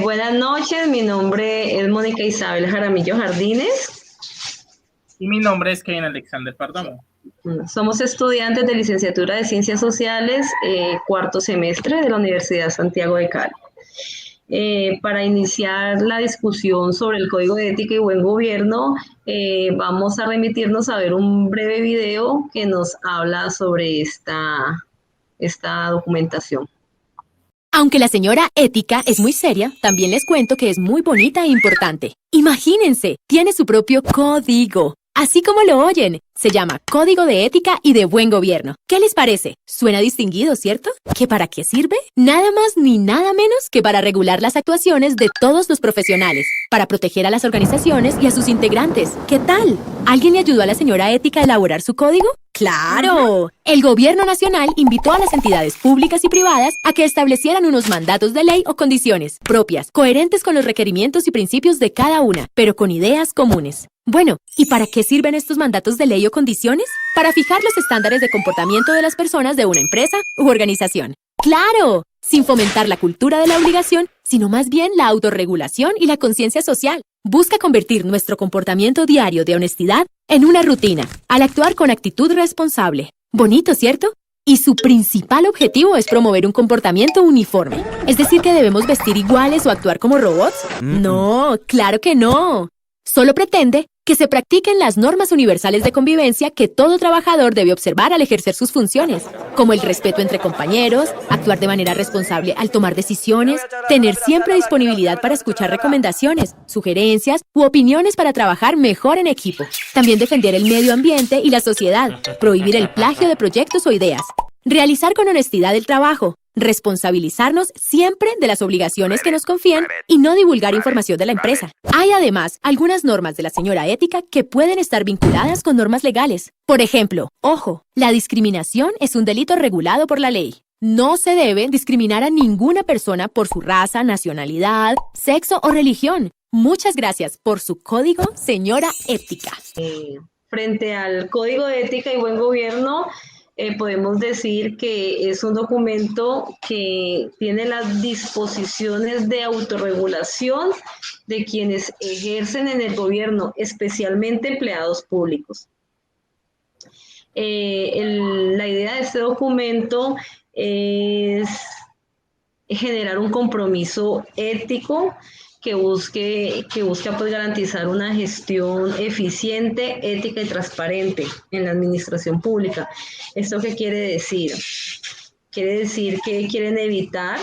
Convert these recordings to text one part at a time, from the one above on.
Buenas noches, mi nombre es Mónica Isabel Jaramillo Jardines. Y mi nombre es Kevin Alexander Perdomo. Somos estudiantes de licenciatura de Ciencias Sociales, cuarto semestre de la Universidad Santiago de Cali. Para iniciar la discusión sobre el Código de Ética y Buen Gobierno, vamos a remitirnos a ver un breve video que nos habla sobre esta documentación. Aunque la señora Ética es muy seria, también les cuento que es muy bonita e importante. Imagínense, tiene su propio código. Así como lo oyen, se llama Código de Ética y de Buen Gobierno. ¿Qué les parece? Suena distinguido, ¿cierto? ¿Que para qué sirve? Nada más ni nada menos que para regular las actuaciones de todos los profesionales, para proteger a las organizaciones y a sus integrantes. ¿Qué tal? ¿Alguien le ayudó a la señora Ética a elaborar su código? ¡Claro! El Gobierno Nacional invitó a las entidades públicas y privadas a que establecieran unos mandatos de ley o condiciones propias, coherentes con los requerimientos y principios de cada una, pero con ideas comunes. Bueno, ¿y para qué sirven estos mandatos de ley o condiciones? Para fijar los estándares de comportamiento de las personas de una empresa u organización. ¡Claro! Sin fomentar la cultura de la obligación, sino más bien la autorregulación y la conciencia social. Busca convertir nuestro comportamiento diario de honestidad en una rutina, al actuar con actitud responsable. Bonito, ¿cierto? Y su principal objetivo es promover un comportamiento uniforme. ¿Es decir que debemos vestir iguales o actuar como robots? No, claro que no. Solo pretende que se practiquen las normas universales de convivencia que todo trabajador debe observar al ejercer sus funciones, como el respeto entre compañeros, actuar de manera responsable al tomar decisiones, tener siempre disponibilidad para escuchar recomendaciones, sugerencias u opiniones para trabajar mejor en equipo. También defender el medio ambiente y la sociedad, prohibir el plagio de proyectos o ideas, realizar con honestidad el trabajo, responsabilizarnos siempre de las obligaciones que nos confían y no divulgar información de la empresa. Hay además algunas normas de la señora Ética que pueden estar vinculadas con normas legales. Por ejemplo, ojo, la discriminación es un delito regulado por la ley. No se debe discriminar a ninguna persona por su raza, nacionalidad, sexo o religión. Muchas gracias por su código, señora Ética. Frente al Código de Ética y Buen Gobierno, podemos decir que es un documento que tiene las disposiciones de autorregulación de quienes ejercen en el gobierno, especialmente empleados públicos. La idea de este documento es generar un compromiso ético que busca pues, garantizar una gestión eficiente, ética y transparente en la administración pública. ¿Esto qué quiere decir? Quiere decir que quieren evitar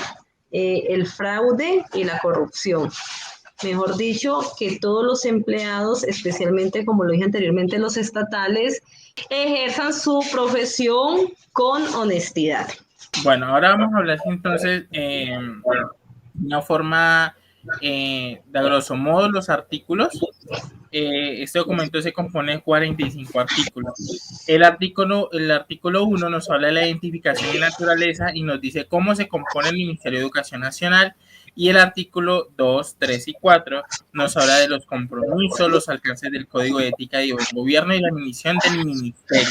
el fraude y la corrupción. Mejor dicho, que todos los empleados, especialmente, como lo dije anteriormente, los estatales, ejerzan su profesión con honestidad. Bueno, ahora vamos a hablar entonces de una forma de a grosso modo los artículos. Este documento se compone de 45 artículos. El artículo 1 nos habla de la identificación y naturaleza y nos dice cómo se compone el Ministerio de Educación Nacional. Y el artículo 2, 3 y 4 nos habla de los compromisos, los alcances del Código de Ética y Buen Gobierno y la misión del Ministerio.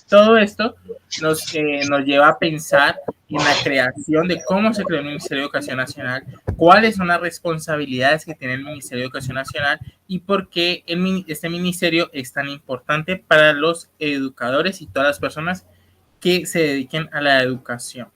Todo esto nos lleva a pensar en la creación de cómo se creó el Ministerio de Educación Nacional, cuáles son las responsabilidades que tiene el Ministerio de Educación Nacional y por qué este ministerio es tan importante para los educadores y todas las personas que se dediquen a la educación.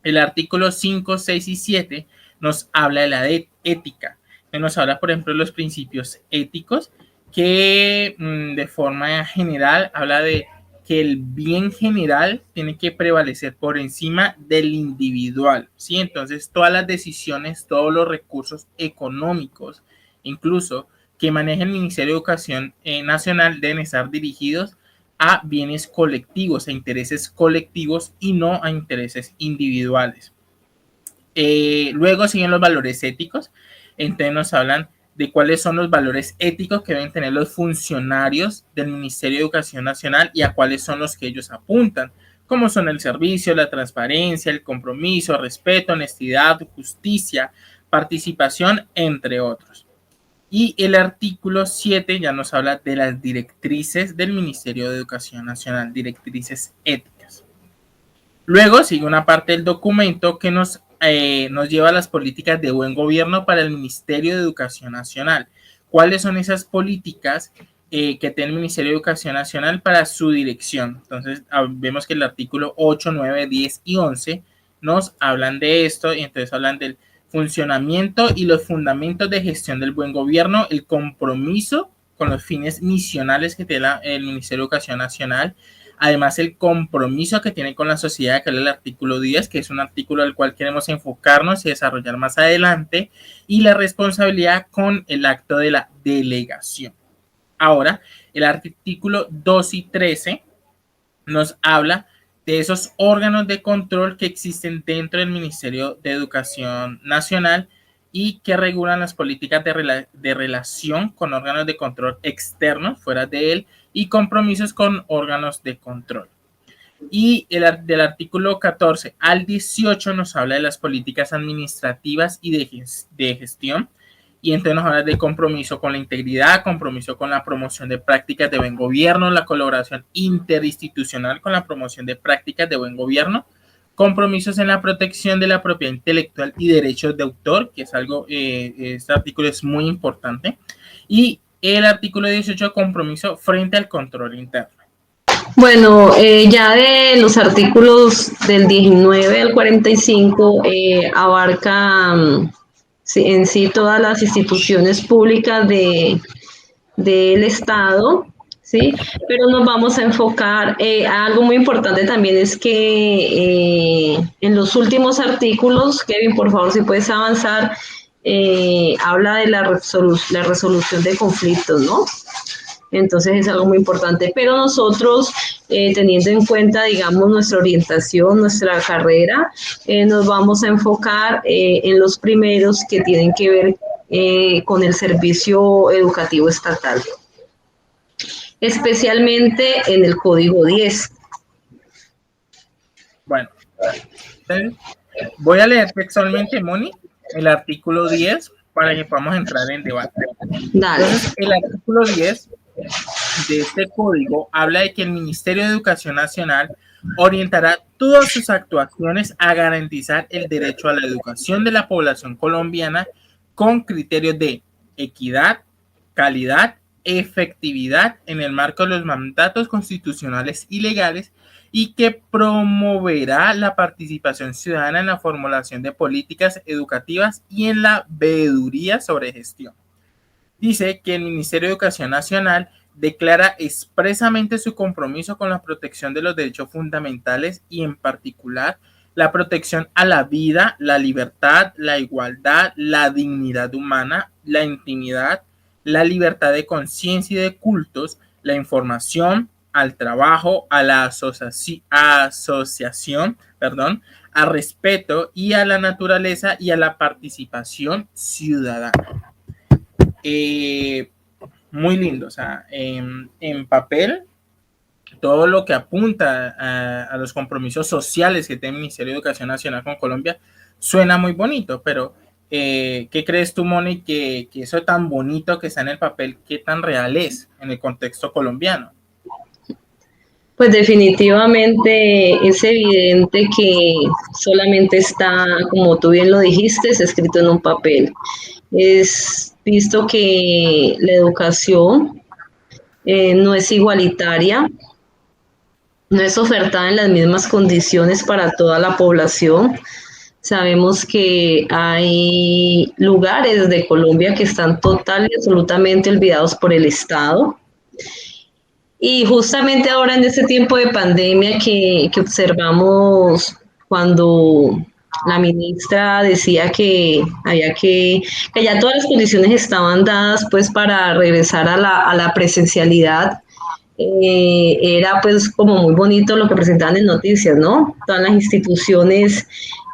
El artículo 5, 6 y 7 nos habla de la ética. Nos habla, por ejemplo, de los principios éticos que de forma general habla de que el bien general tiene que prevalecer por encima del individual, ¿sí? Entonces, todas las decisiones, todos los recursos económicos, incluso que maneja el Ministerio de Educación Nacional, deben estar dirigidos a bienes colectivos, a intereses colectivos y no a intereses individuales. Luego siguen los valores éticos, entonces nos hablan de cuáles son los valores éticos que deben tener los funcionarios del Ministerio de Educación Nacional y a cuáles son los que ellos apuntan, como son el servicio, la transparencia, el compromiso, respeto, honestidad, justicia, participación, entre otros. Y el artículo 7 ya nos habla de las directrices del Ministerio de Educación Nacional, directrices éticas. Luego sigue una parte del documento que nos nos lleva a las políticas de buen gobierno para el Ministerio de Educación Nacional. ¿Cuáles son esas políticas que tiene el Ministerio de Educación Nacional para su dirección? Entonces, vemos que el artículo 8, 9, 10 y 11 nos hablan de esto, y entonces hablan del funcionamiento y los fundamentos de gestión del buen gobierno, el compromiso con los fines misionales que tiene el Ministerio de Educación Nacional, además el compromiso que tiene con la sociedad, que es el artículo 10, que es un artículo al cual queremos enfocarnos y desarrollar más adelante, y la responsabilidad con el acto de la delegación. Ahora, el artículo 2 y 13 nos habla de esos órganos de control que existen dentro del Ministerio de Educación Nacional y que regulan las políticas de relación con órganos de control externos fuera de él y compromisos con órganos de control. Y del artículo 14 al 18 nos habla de las políticas administrativas y de gestión, y entonces nos habla de compromiso con la integridad, compromiso con la promoción de prácticas de buen gobierno, la colaboración interinstitucional con la promoción de prácticas de buen gobierno, compromisos en la protección de la propiedad intelectual y derechos de autor, que es algo, este artículo es muy importante, y el artículo 18, compromiso frente al control interno. Bueno, ya de los artículos del 19 al 45 abarca en sí todas las instituciones públicas del Estado, ¿sí? Pero nos vamos a enfocar a algo muy importante también, es que en los últimos artículos, Kevin, por favor, si puedes avanzar, habla de la resolución de conflictos, ¿no? Entonces es algo muy importante, pero nosotros, teniendo en cuenta, digamos, nuestra orientación, nuestra carrera, nos vamos a enfocar en los primeros que tienen que ver con el servicio educativo estatal, especialmente en el Código 10. Bueno, voy a leer textualmente, Moni, el artículo 10 para que podamos entrar en debate. Dale. Entonces, el artículo 10 de este código habla de que el Ministerio de Educación Nacional orientará todas sus actuaciones a garantizar el derecho a la educación de la población colombiana con criterios de equidad, calidad, efectividad en el marco de los mandatos constitucionales y legales, y que promoverá la participación ciudadana en la formulación de políticas educativas y en la veeduría sobre gestión. Dice que el Ministerio de Educación Nacional declara expresamente su compromiso con la protección de los derechos fundamentales y, en particular, la protección a la vida, la libertad, la igualdad, la dignidad humana, la intimidad, la libertad de conciencia y de cultos, la información, al trabajo, a la asociación, al respeto y a la naturaleza y a la participación ciudadana. Muy lindo, o sea, en papel, todo lo que apunta a los compromisos sociales que tiene el Ministerio de Educación Nacional con Colombia suena muy bonito, pero ¿qué crees tú, Moni, que eso tan bonito que está en el papel, qué tan real es en el contexto colombiano? Pues definitivamente es evidente que solamente está, como tú bien lo dijiste, es escrito en un papel. Es visto que la educación no es igualitaria, no es ofertada en las mismas condiciones para toda la población. Sabemos que hay lugares de Colombia que están total y absolutamente olvidados por el Estado. Y justamente ahora en este tiempo de pandemia que observamos cuando la ministra decía que ya todas las condiciones estaban dadas pues para regresar a la presencialidad, era pues como muy bonito lo que presentaban en noticias, ¿no? Todas las instituciones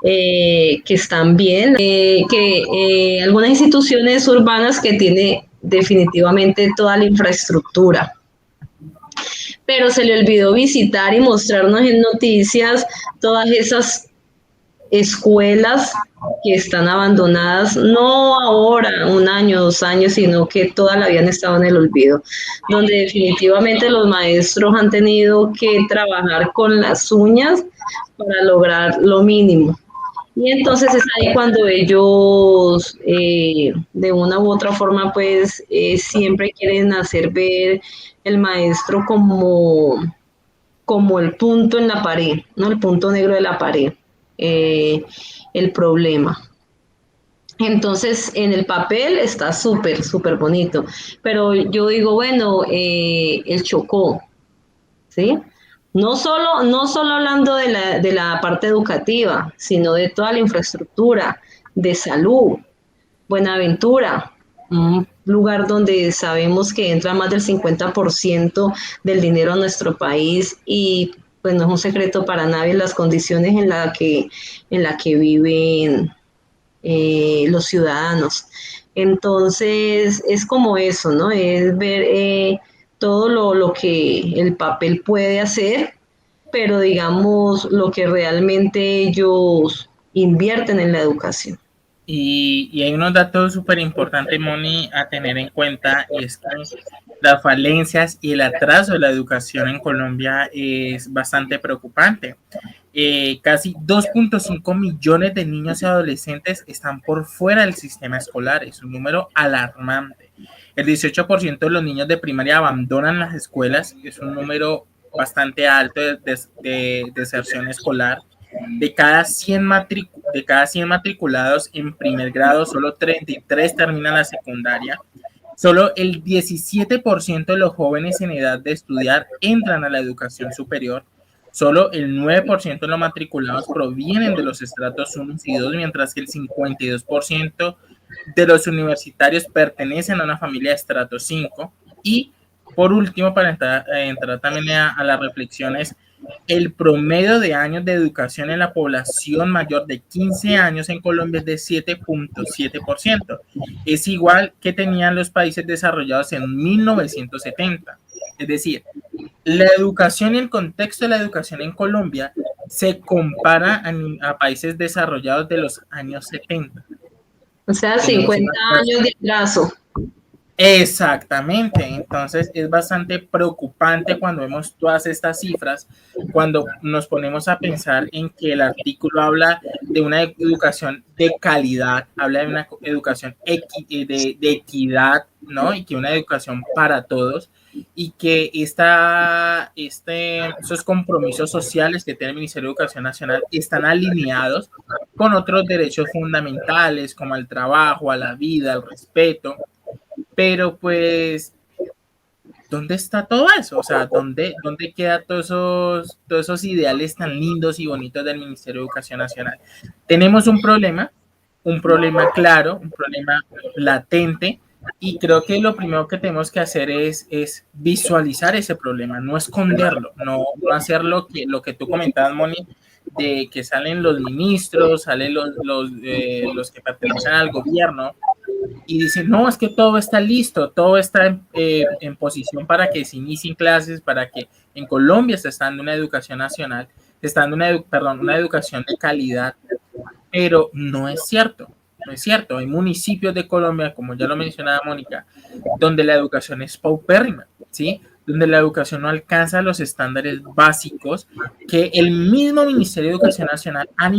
que están bien, algunas instituciones urbanas que tienen definitivamente toda la infraestructura, pero se le olvidó visitar y mostrarnos en noticias todas esas escuelas que están abandonadas, no ahora, 1 año, 2 años, sino que toda la vida han estado en el olvido, donde definitivamente los maestros han tenido que trabajar con las uñas para lograr lo mínimo. Y entonces es ahí cuando ellos, de una u otra forma, pues siempre quieren hacer ver el maestro como el punto en la pared, ¿no? El punto negro de la pared, eh, el problema. Entonces, en el papel está súper, súper bonito, pero yo digo, bueno, él chocó, ¿sí? No solo hablando de la parte educativa, sino de toda la infraestructura, de salud, Buenaventura, un lugar donde sabemos que entra más del 50% del dinero a nuestro país y pues no es un secreto para nadie las condiciones en la que viven los ciudadanos. Entonces, es como eso, ¿no? Es ver todo lo que el papel puede hacer, pero digamos lo que realmente ellos invierten en la educación. Y hay unos datos súper importantes, Moni, a tener en cuenta, y es que las falencias y el atraso de la educación en Colombia es bastante preocupante. Casi 2.5 millones de niños y adolescentes están por fuera del sistema escolar. Es un número alarmante. El 18% de los niños de primaria abandonan las escuelas. Es un número bastante alto de deserción escolar. De cada 100 matriculados en primer grado, solo 33 terminan la secundaria. Solo el 17% de los jóvenes en edad de estudiar entran a la educación superior. Solo el 9% de los matriculados provienen de los estratos 1 y 2, mientras que el 52% de los universitarios pertenecen a una familia de estrato 5. Y por último, para entrar también a las reflexiones, el promedio de años de educación en la población mayor de 15 años en Colombia es de 7.7%. Es igual que tenían los países desarrollados en 1970. Es decir, la educación y el contexto de la educación en Colombia se compara a países desarrollados de los años 70. O sea, Tenemos 50 una situación. años de atraso. Exactamente, entonces es bastante preocupante cuando vemos todas estas cifras, cuando nos ponemos a pensar en que el artículo habla de una educación de calidad, habla de una educación de equidad, ¿no? Y que una educación para todos y que esos compromisos sociales que tiene el Ministerio de Educación Nacional están alineados con otros derechos fundamentales como el trabajo, a la vida, al respeto. Pero pues, ¿dónde está todo eso? O sea, ¿dónde quedan todos esos ideales tan lindos y bonitos del Ministerio de Educación Nacional? Tenemos un problema claro, un problema latente, y creo que lo primero que tenemos que hacer es visualizar ese problema, no esconderlo, no hacer lo que tú comentabas, Moni, de que salen los ministros, salen los que pertenecen al gobierno, y dicen, no, es que todo está listo, todo está en posición para que se inicien clases, para que en Colombia se está dando una educación nacional, se está dando una educación de calidad, pero no es cierto, no es cierto. Hay municipios de Colombia, como ya lo mencionaba Mónica, donde la educación es paupérrima, ¿sí? Donde la educación no alcanza los estándares básicos que el mismo Ministerio de Educación Nacional han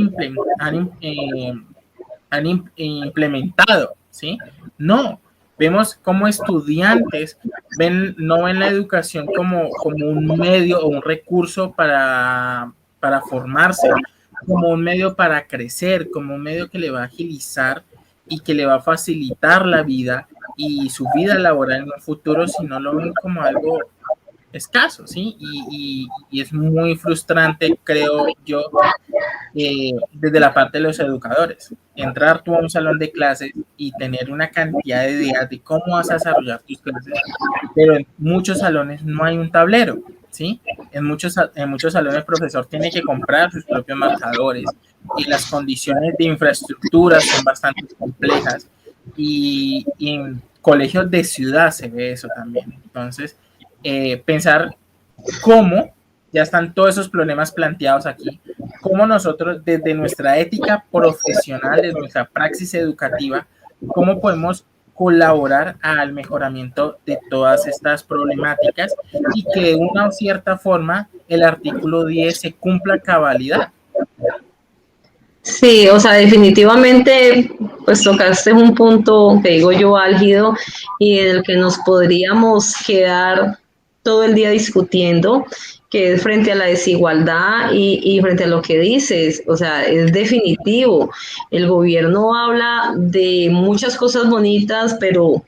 implementado, ¿sí? No, vemos como estudiantes no ven la educación como un medio o un recurso para formarse, como un medio para crecer, como un medio que le va a agilizar y que le va a facilitar la vida y su vida laboral en un futuro, si no lo ven como algo escaso, ¿sí? Y es muy frustrante, creo yo, desde la parte de los educadores. Entrar tú a un salón de clases y tener una cantidad de ideas de cómo vas a desarrollar tus clases, pero en muchos salones no hay un tablero, ¿sí? En muchos salones el profesor tiene que comprar sus propios marcadores y las condiciones de infraestructura son bastante complejas y en colegios de ciudad se ve eso también. Entonces, pensar cómo ya están todos esos problemas planteados aquí, cómo nosotros desde nuestra ética profesional, desde nuestra praxis educativa, cómo podemos colaborar al mejoramiento de todas estas problemáticas y que de una o cierta forma el artículo 10 se cumpla a cabalidad. Sí, o sea, definitivamente, pues tocaste un punto que digo yo álgido y en el que nos podríamos quedar todo el día discutiendo, que es frente a la desigualdad y frente a lo que dices, o sea, es definitivo. El gobierno habla de muchas cosas bonitas, pero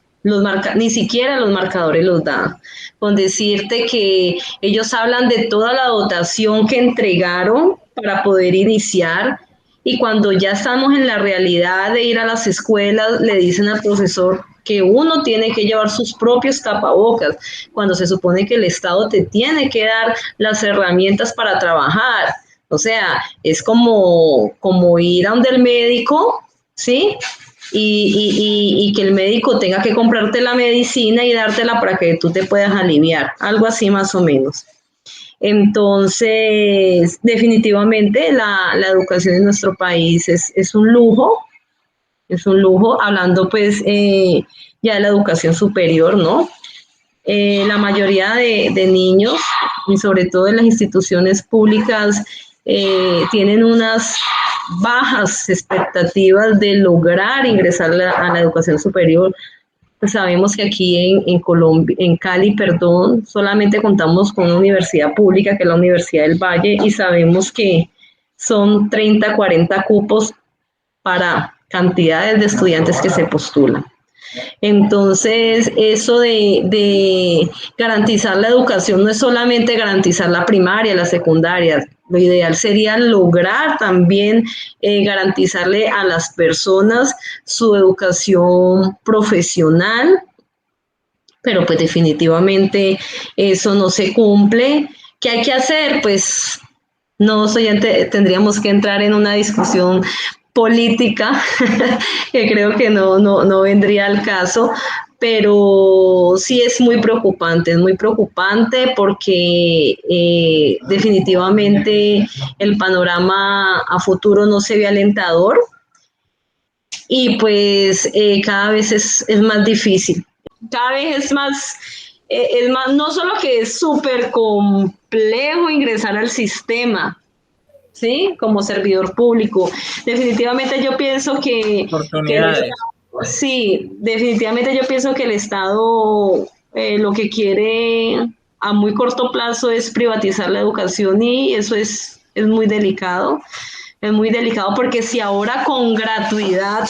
ni siquiera los marcadores los dan. Con decirte que ellos hablan de toda la dotación que entregaron para poder iniciar y cuando ya estamos en la realidad de ir a las escuelas, le dicen al profesor que uno tiene que llevar sus propios tapabocas, cuando se supone que el Estado te tiene que dar las herramientas para trabajar. O sea, es como ir a donde el médico, ¿sí? Y que el médico tenga que comprarte la medicina y dártela para que tú te puedas aliviar, algo así más o menos. Entonces, definitivamente la educación en nuestro país es un lujo, hablando pues ya de la educación superior, ¿no? La mayoría de niños, y sobre todo en las instituciones públicas, tienen unas bajas expectativas de lograr ingresar a la educación superior. Pues sabemos que aquí en Colombia, en Cali, perdón, solamente contamos con una universidad pública, que es la Universidad del Valle, y sabemos que son 30, 40 cupos para cantidades de estudiantes que se postulan. Entonces, eso de garantizar la educación no es solamente garantizar la primaria, la secundaria. Lo ideal sería lograr también garantizarle a las personas su educación profesional, pero pues definitivamente eso no se cumple. ¿Qué hay que hacer? Pues no tendríamos que entrar en una discusión política, que creo que no vendría al caso, pero sí es muy preocupante porque definitivamente el panorama a futuro no se ve alentador y pues cada vez es más difícil. Cada vez es más, no solo que es súper complejo ingresar al sistema, ¿sí? Como servidor público. Definitivamente yo pienso que el Oportunidades. Estado, sí, definitivamente yo pienso que el Estado lo que quiere a muy corto plazo es privatizar la educación y eso es muy delicado. Es muy delicado porque si ahora con gratuidad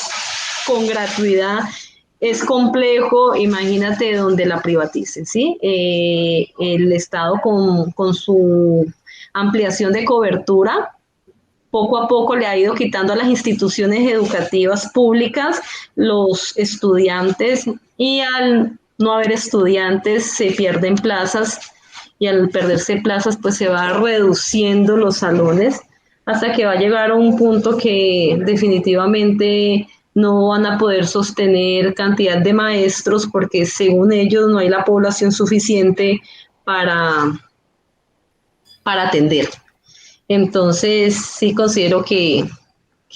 es complejo, imagínate donde la privaticen, ¿sí? El Estado con su ampliación de cobertura, poco a poco le ha ido quitando a las instituciones educativas públicas los estudiantes y al no haber estudiantes se pierden plazas y al perderse plazas pues se va reduciendo los salones hasta que va a llegar a un punto que definitivamente no van a poder sostener cantidad de maestros porque según ellos no hay la población suficiente para, para atender. Entonces sí considero que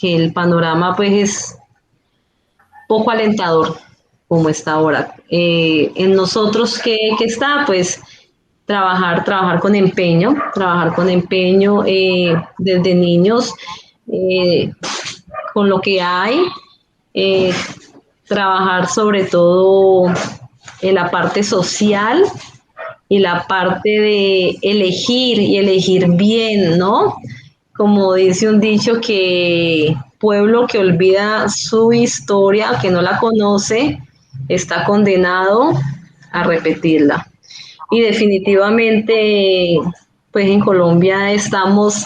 el panorama pues es poco alentador como está ahora. En nosotros, ¿qué está? Pues trabajar con empeño desde niños, eh, con lo que hay, eh, trabajar sobre todo en la parte social y la parte de elegir y elegir bien, ¿no? Como dice un dicho que pueblo que olvida su historia, que no la conoce, está condenado a repetirla. Y definitivamente, pues en Colombia estamos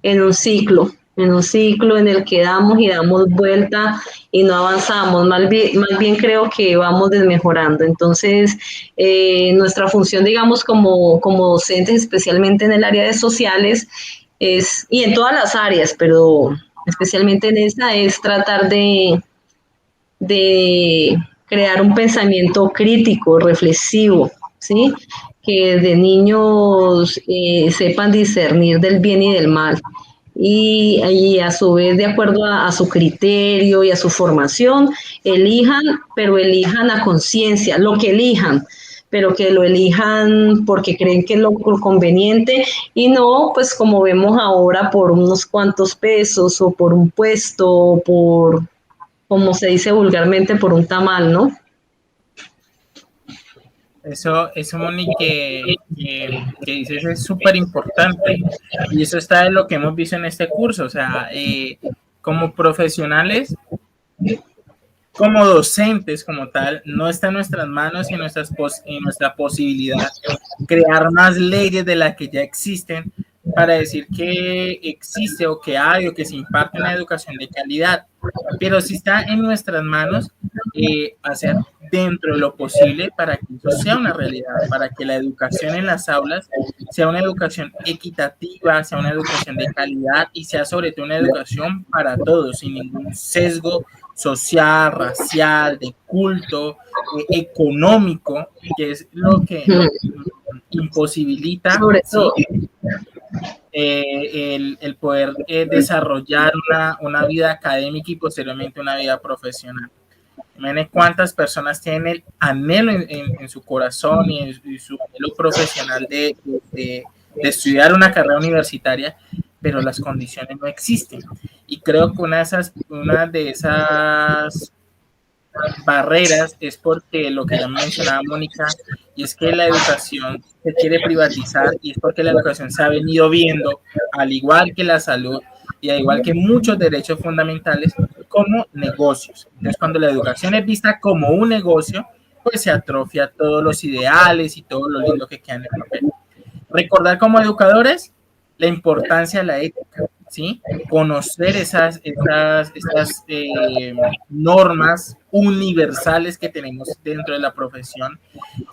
en un ciclo en el que damos y damos vuelta y no avanzamos. Más bien creo que vamos desmejorando. Entonces, nuestra función, digamos, como docentes, especialmente en el área de sociales, y en todas las áreas, pero especialmente en esta, es tratar de crear un pensamiento crítico, reflexivo, ¿sí? Que desde niños sepan discernir del bien y del mal. Y a su vez, de acuerdo a su criterio y a su formación, elijan, pero elijan a conciencia, lo que elijan, pero que lo elijan porque creen que es lo conveniente y no, pues como vemos ahora, por unos cuantos pesos o por un puesto o por, como se dice vulgarmente, por un tamal, ¿no? Eso Moni, que dices es súper importante y eso está en lo que hemos visto en este curso, o sea, como profesionales, como docentes como tal, no está en nuestras manos y en nuestra posibilidad crear más leyes de las que ya existen para decir que existe o que hay o que se imparte una educación de calidad, pero sí está en nuestras manos hacer dentro de lo posible para que eso sea una realidad, para que la educación en las aulas sea una educación equitativa, sea una educación de calidad y sea sobre todo una educación para todos, sin ningún sesgo social, racial, de culto, económico, que es lo que imposibilita el poder desarrollar una vida académica y posteriormente una vida profesional. Imagínense cuántas personas tienen el anhelo en su corazón y en su anhelo profesional de estudiar una carrera universitaria, pero las condiciones no existen. Y creo que una de esas barreras es porque lo que ya mencionaba Mónica, y es que la educación se quiere privatizar y es porque la educación se ha venido viendo, al igual que la salud y al igual que muchos derechos fundamentales, como negocios. Entonces, cuando la educación es vista como un negocio, pues se atrofia todos los ideales y todo lo lindo que queda en el papel. Recordar como educadores la importancia de la ética, ¿sí? Conocer estas normas universales que tenemos dentro de la profesión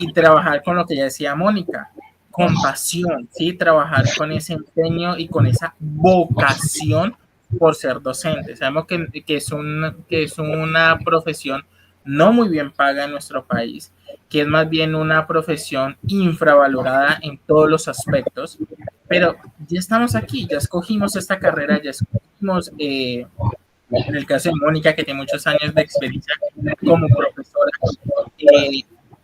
y trabajar con lo que ya decía Mónica, con pasión, ¿sí? Trabajar con ese empeño y con esa vocación por ser docente. Sabemos que es una profesión no muy bien paga en nuestro país, que es más bien una profesión infravalorada en todos los aspectos, pero ya estamos aquí, ya escogimos esta carrera, ya escogimos, en el caso de Mónica, que tiene muchos años de experiencia como profesora,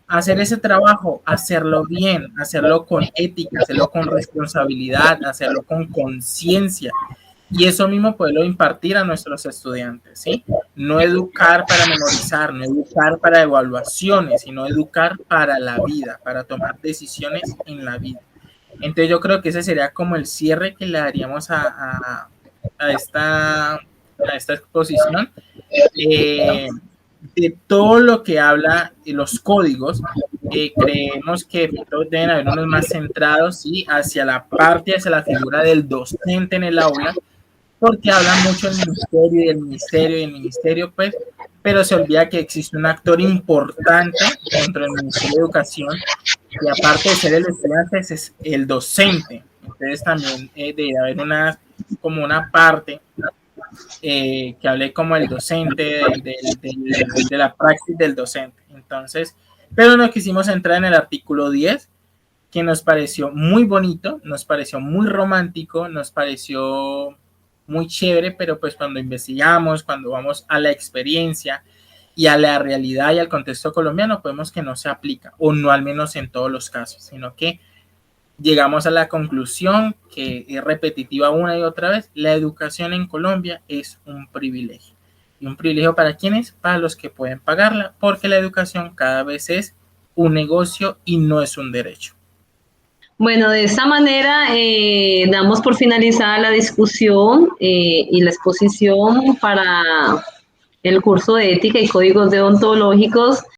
hacer ese trabajo, hacerlo bien, hacerlo con ética, hacerlo con responsabilidad, hacerlo con conciencia. Y eso mismo poderlo impartir a nuestros estudiantes, ¿sí? No educar para memorizar, no educar para evaluaciones, sino educar para la vida, para tomar decisiones en la vida. Entonces yo creo que ese sería como el cierre que le daríamos a esta exposición. De todo lo que habla los códigos, creemos que deben haber unos más centrados, ¿sí? Hacia la parte, hacia la figura del docente en el aula, porque habla mucho del ministerio, pues, pero se olvida que existe un actor importante dentro del Ministerio de Educación, y aparte de ser el estudiante, es el docente. Entonces también debe haber una parte que hable como el docente, de la praxis del docente. Entonces, pero nos quisimos entrar en el artículo 10, que nos pareció muy bonito, nos pareció muy romántico, nos pareció muy chévere, pero pues cuando investigamos, cuando vamos a la experiencia y a la realidad y al contexto colombiano, vemos que no se aplica, o no al menos en todos los casos, sino que llegamos a la conclusión, que es repetitiva una y otra vez: la educación en Colombia es un privilegio. ¿Y un privilegio para quiénes? Para los que pueden pagarla, porque la educación cada vez es un negocio y no es un derecho. Bueno, de esta manera damos por finalizada la discusión y la exposición para el curso de ética y códigos deontológicos